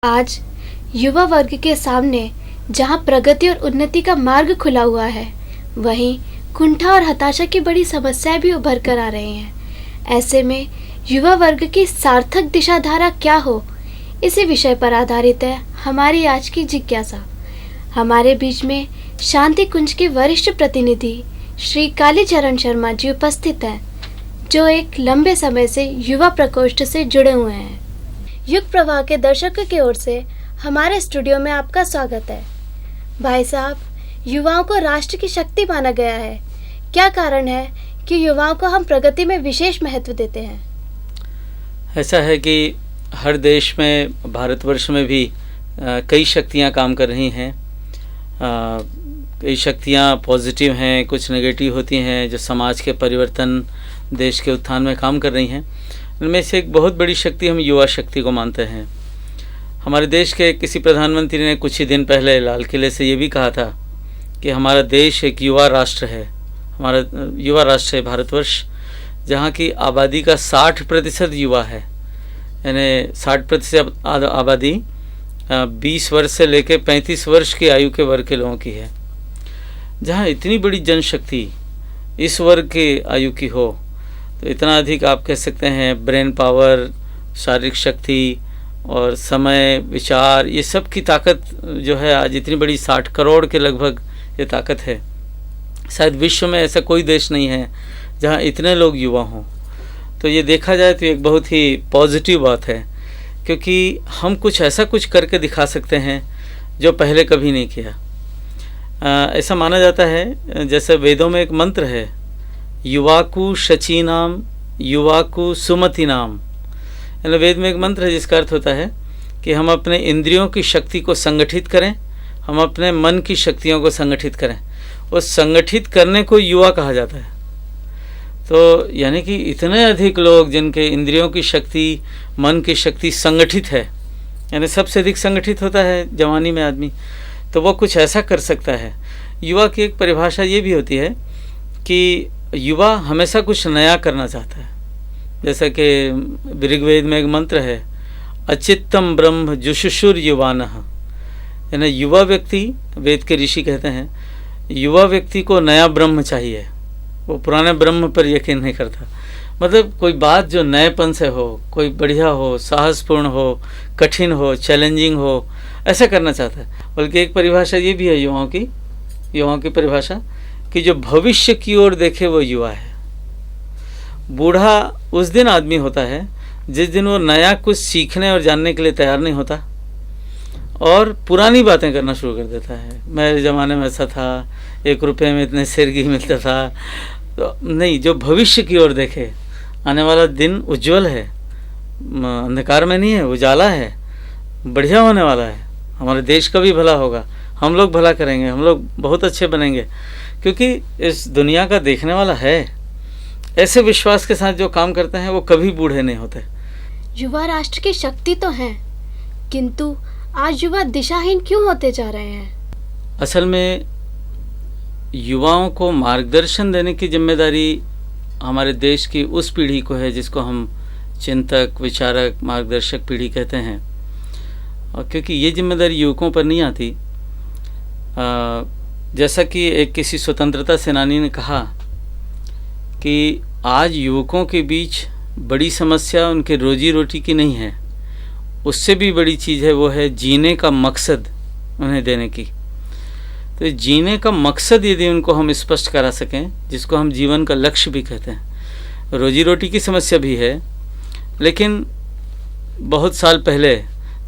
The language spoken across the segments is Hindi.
आज युवा वर्ग के सामने जहां प्रगति और उन्नति का मार्ग खुला हुआ है, वहीं कुंठा और हताशा की बड़ी समस्याएं भी उभर कर आ रही हैं। ऐसे में युवा वर्ग की सार्थक दिशाधारा क्या हो, इसी विषय पर आधारित है हमारी आज की जिज्ञासा। हमारे बीच में शांति कुंज के वरिष्ठ प्रतिनिधि श्री कालीचरण शर्मा जी उपस्थित हैं, जो एक लंबे समय से युवा प्रकोष्ठ से जुड़े हुए हैं। युग प्रवाह के दर्शकों की ओर से हमारे स्टूडियो में आपका स्वागत है। भाई साहब, युवाओं को राष्ट्र की शक्ति माना गया है। क्या कारण है कि युवाओं को हम प्रगति में विशेष महत्व देते हैं? ऐसा है कि हर देश में, भारतवर्ष में भी कई शक्तियां काम कर रही हैं। कई शक्तियां पॉजिटिव हैं, कुछ नेगेटिव होती हैं, जो समाज के परिवर्तन, देश के उत्थान में काम कर रही हैं। उनमें से एक बहुत बड़ी शक्ति हम युवा शक्ति को मानते हैं। हमारे देश के किसी प्रधानमंत्री ने कुछ ही दिन पहले लाल किले से ये भी कहा था कि हमारा देश एक युवा राष्ट्र है। हमारा युवा राष्ट्र है भारतवर्ष, जहाँ की आबादी का 60% युवा है। यानी 60% आबादी 20 वर्ष से लेकर 35 वर्ष की आयु के वर्ग के लोगों की है। जहाँ इतनी बड़ी जनशक्ति इस वर्ग के आयु की हो, तो इतना अधिक आप कह सकते हैं ब्रेन पावर, शारीरिक शक्ति और समय, विचार, ये सब की ताकत जो है आज इतनी बड़ी 60 करोड़ के लगभग ये ताकत है। शायद विश्व में ऐसा कोई देश नहीं है जहाँ इतने लोग युवा हों। तो ये देखा जाए तो एक बहुत ही पॉजिटिव बात है, क्योंकि हम कुछ ऐसा कुछ करके दिखा सकते हैं जो पहले कभी नहीं किया। ऐसा माना जाता है, जैसे वेदों में एक मंत्र है, युवाकु शचीनाम युवाकु सुमति नाम। यानी वेद में एक मंत्र है जिसका अर्थ होता है कि हम अपने इंद्रियों की शक्ति को संगठित करें, हम अपने मन की शक्तियों को संगठित करें। उस संगठित करने को युवा कहा जाता है। तो यानी कि इतने अधिक लोग जिनके इंद्रियों की शक्ति, मन की शक्ति संगठित है, यानी सबसे अधिक संगठित होता है जवानी में आदमी, तो वो कुछ ऐसा कर सकता है। युवा की एक परिभाषा ये भी होती है कि युवा हमेशा कुछ नया करना चाहता है। जैसा कि ऋग्वेद में एक मंत्र है, अचित्तम ब्रह्म जुषुषुर युवानः। यानी युवा व्यक्ति, वेद के ऋषि कहते हैं, युवा व्यक्ति को नया ब्रह्म चाहिए। वो पुराने ब्रह्म पर यकीन नहीं करता। मतलब कोई बात जो नएपन से हो, कोई बढ़िया हो, साहसपूर्ण हो, कठिन हो, चैलेंजिंग हो, ऐसा करना चाहता है। बल्कि एक परिभाषा ये भी है युवाओं की परिभाषा कि जो भविष्य की ओर देखे वो युवा है। बूढ़ा उस दिन आदमी होता है जिस दिन वो नया कुछ सीखने और जानने के लिए तैयार नहीं होता और पुरानी बातें करना शुरू कर देता है। मेरे ज़माने में ऐसा था, 1 रुपये में इतने सिर घी मिलता था। तो नहीं, जो भविष्य की ओर देखे, आने वाला दिन उज्जवल है, अंधकार में नहीं है, उजाला है, बढ़िया होने वाला है, हमारे देश का भी भला होगा, हम लोग भला करेंगे, हम लोग बहुत अच्छे बनेंगे, क्योंकि इस दुनिया का देखने वाला है। ऐसे विश्वास के साथ जो काम करते हैं वो कभी बूढ़े नहीं होते। युवा राष्ट्र की शक्ति तो है, किंतु आज युवा दिशाहीन क्यों होते जा रहे हैं? असल में युवाओं को मार्गदर्शन देने की जिम्मेदारी हमारे देश की उस पीढ़ी को है जिसको हम चिंतक, विचारक, मार्गदर्शक पीढ़ी कहते हैं। और क्योंकि ये जिम्मेदारी युवकों पर नहीं आती, जैसा कि एक किसी स्वतंत्रता सेनानी ने कहा कि आज युवकों के बीच बड़ी समस्या उनके रोजी रोटी की नहीं है, उससे भी बड़ी चीज़ है, वो है जीने का मकसद उन्हें देने की। तो जीने का मकसद यदि उनको हम स्पष्ट करा सकें, जिसको हम जीवन का लक्ष्य भी कहते हैं। रोजी रोटी की समस्या भी है, लेकिन बहुत साल पहले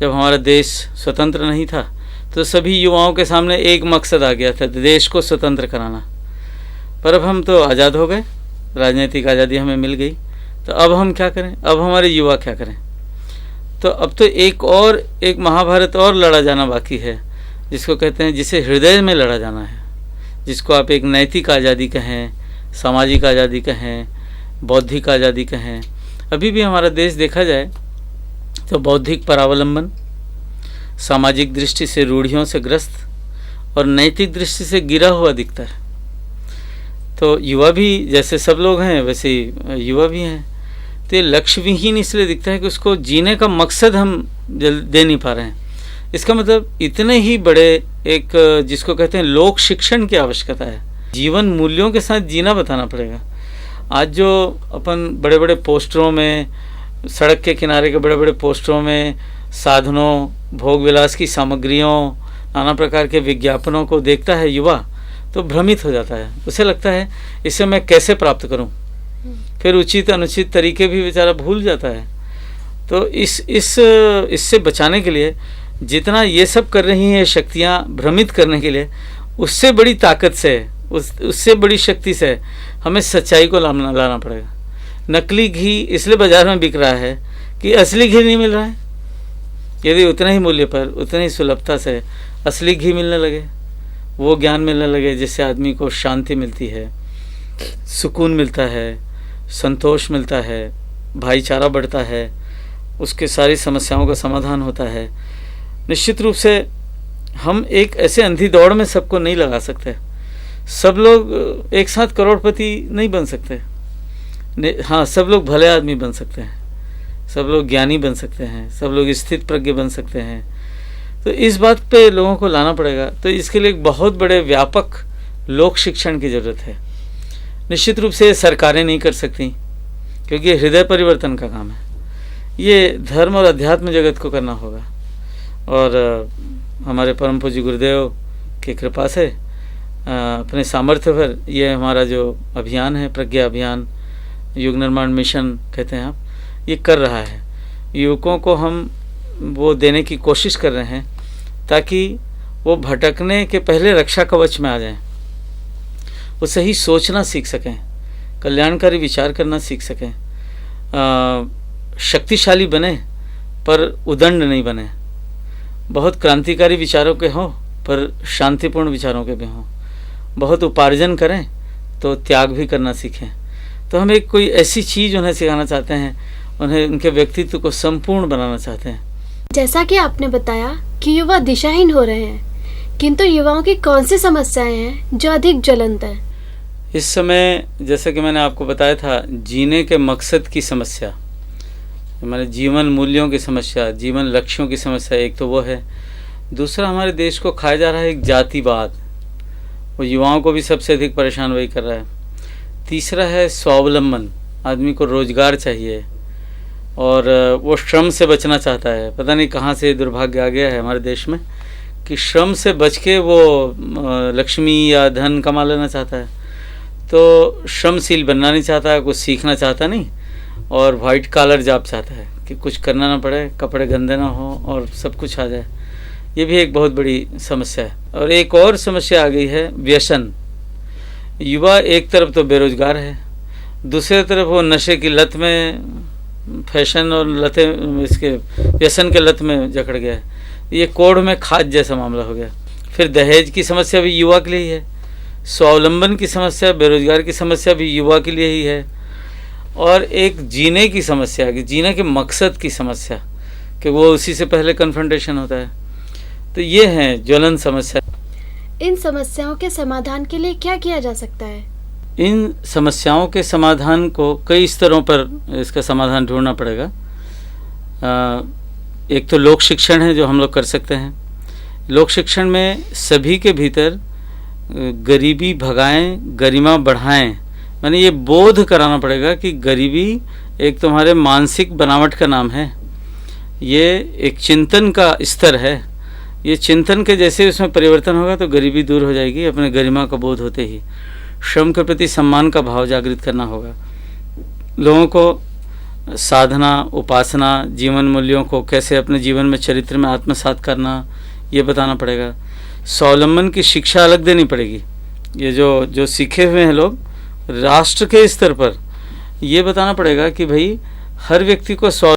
जब हमारा देश स्वतंत्र नहीं था तो सभी युवाओं के सामने एक मकसद आ गया था, देश को स्वतंत्र कराना। पर अब हम तो आज़ाद हो गए, राजनीतिक आज़ादी हमें मिल गई, तो अब हम क्या करें? अब हमारे युवा क्या करें? तो अब तो एक महाभारत और लड़ा जाना बाकी है, जिसको कहते हैं, जिसे हृदय में लड़ा जाना है, जिसको आप एक नैतिक आज़ादी कहें, सामाजिक आज़ादी कहें, बौद्धिक आज़ादी कहें। अभी भी हमारा देश देखा जाए तो बौद्धिक परावलंबन, सामाजिक दृष्टि से रूढ़ियों से ग्रस्त और नैतिक दृष्टि से गिरा हुआ दिखता है। तो युवा भी जैसे सब लोग हैं वैसे युवा भी हैं। तो ये लक्ष्य विहीन इसलिए दिखता है कि उसको जीने का मकसद हम दे नहीं पा रहे हैं। इसका मतलब इतने ही बड़े एक जिसको कहते हैं लोक शिक्षण की आवश्यकता है। जीवन मूल्यों के साथ जीना बताना पड़ेगा। आज जो अपन बड़े बड़े पोस्टरों में, सड़क के किनारे के बड़े बड़े पोस्टरों में साधनों, भोग विलास की सामग्रियों, नाना प्रकार के विज्ञापनों को देखता है युवा, तो भ्रमित हो जाता है। उसे लगता है इसे मैं कैसे प्राप्त करूं, फिर उचित अनुचित तरीके भी बेचारा भूल जाता है। तो इससे बचाने के लिए जितना ये सब कर रही हैं शक्तियां भ्रमित करने के लिए, उससे बड़ी ताकत से, उससे बड़ी शक्ति से हमें सच्चाई को लाना पड़ेगा। नकली घी इसलिए बाजार में बिक रहा है कि असली घी नहीं मिल रहा है। यदि उतने ही मूल्य पर, उतनी ही सुलभता से असली घी मिलने लगे, वो ज्ञान मिलने लगे जिससे आदमी को शांति मिलती है, सुकून मिलता है, संतोष मिलता है, भाईचारा बढ़ता है, उसके सारी समस्याओं का समाधान होता है, निश्चित रूप से हम एक ऐसे अंधी दौड़ में सबको नहीं लगा सकते। सब लोग एक साथ करोड़पति नहीं बन सकते। हाँ, सब लोग भले आदमी बन सकते हैं, सब लोग ज्ञानी बन सकते हैं, सब लोग स्थित प्रज्ञ बन सकते हैं। तो इस बात पे लोगों को लाना पड़ेगा। तो इसके लिए एक बहुत बड़े व्यापक लोक शिक्षण की ज़रूरत है। निश्चित रूप से सरकारें नहीं कर सकती, क्योंकि ये हृदय परिवर्तन का काम है। ये धर्म और अध्यात्म जगत को करना होगा। और हमारे परम पूज्य गुरुदेव की कृपा से अपने सामर्थ्य पर ये हमारा जो अभियान है, प्रज्ञा अभियान, युग निर्माण मिशन कहते हैं आप, ये कर रहा है। युवकों को हम वो देने की कोशिश कर रहे हैं ताकि वो भटकने के पहले रक्षा कवच में आ जाएं, वो सही सोचना सीख सकें, कल्याणकारी विचार करना सीख सकें, शक्तिशाली बने पर उदंड नहीं बने, बहुत क्रांतिकारी विचारों के हों पर शांतिपूर्ण विचारों के भी हों, बहुत उपार्जन करें तो त्याग भी करना सीखें। तो हम एक कोई ऐसी चीज़ उन्हें सिखाना चाहते हैं, उन्हें उनके व्यक्तित्व को संपूर्ण बनाना चाहते हैं। जैसा कि आपने बताया कि युवा दिशाहीन हो रहे हैं, किंतु युवाओं की कौन सी समस्याएं हैं जो अधिक ज्वलंत है? इस समय जैसे कि मैंने आपको बताया था, जीने के मकसद की समस्या, हमारे जीवन मूल्यों की समस्या, जीवन लक्ष्यों की समस्या, एक तो वो है। दूसरा, हमारे देश को खाया जा रहा है एक जातिवाद, वो युवाओं को भी सबसे अधिक परेशान वही कर रहा है। तीसरा है स्वावलंबन, आदमी को रोजगार चाहिए और वो श्रम से बचना चाहता है। पता नहीं कहाँ से दुर्भाग्य आ गया है हमारे देश में कि श्रम से बच के वो लक्ष्मी या धन कमा लेना चाहता है। तो श्रमशील बनना नहीं चाहता, कुछ सीखना चाहता नहीं, और वाइट कॉलर जॉब चाहता है कि कुछ करना ना पड़े, कपड़े गंदे ना हो और सब कुछ आ जाए। ये भी एक बहुत बड़ी समस्या है। और एक और समस्या आ गई है व्यसन। युवा एक तरफ तो बेरोजगार है, दूसरी तरफ वो नशे की लत में, फैशन और लते, इसके व्यसन के लत में जकड़ गया है। ये कोढ़ में खाद जैसा मामला हो गया। फिर दहेज की समस्या भी युवा के लिए ही है, स्वावलंबन की समस्या, बेरोजगार की समस्या भी युवा के लिए ही है, और एक जीने की समस्या, कि जीने के मकसद की समस्या, कि वो उसी से पहले कन्फ्रंटेशन होता है। तो ये हैं ज्वलन समस्या। इन समस्याओं के समाधान के लिए क्या किया जा सकता है? इन समस्याओं के समाधान को कई स्तरों पर इसका समाधान ढूंढना पड़ेगा। एक तो लोक शिक्षण है जो हम लोग कर सकते हैं। लोक शिक्षण में सभी के भीतर गरीबी भगाएं, गरिमा बढ़ाएं, मैंने ये बोध कराना पड़ेगा कि गरीबी एक तुम्हारे मानसिक बनावट का नाम है, ये एक चिंतन का स्तर है। ये चिंतन के जैसे उसमें परिवर्तन होगा तो गरीबी दूर हो जाएगी। अपने गरिमा का बोध होते ही श्रम के प्रति सम्मान का भाव जागृत करना होगा। लोगों को साधना, उपासना, जीवन मूल्यों को कैसे अपने जीवन में, चरित्र में आत्मसात करना, ये बताना पड़ेगा। स्वावलंबन की शिक्षा अलग देनी पड़ेगी। ये जो सीखे हुए हैं लोग, राष्ट्र के स्तर पर ये बताना पड़ेगा कि भाई हर व्यक्ति को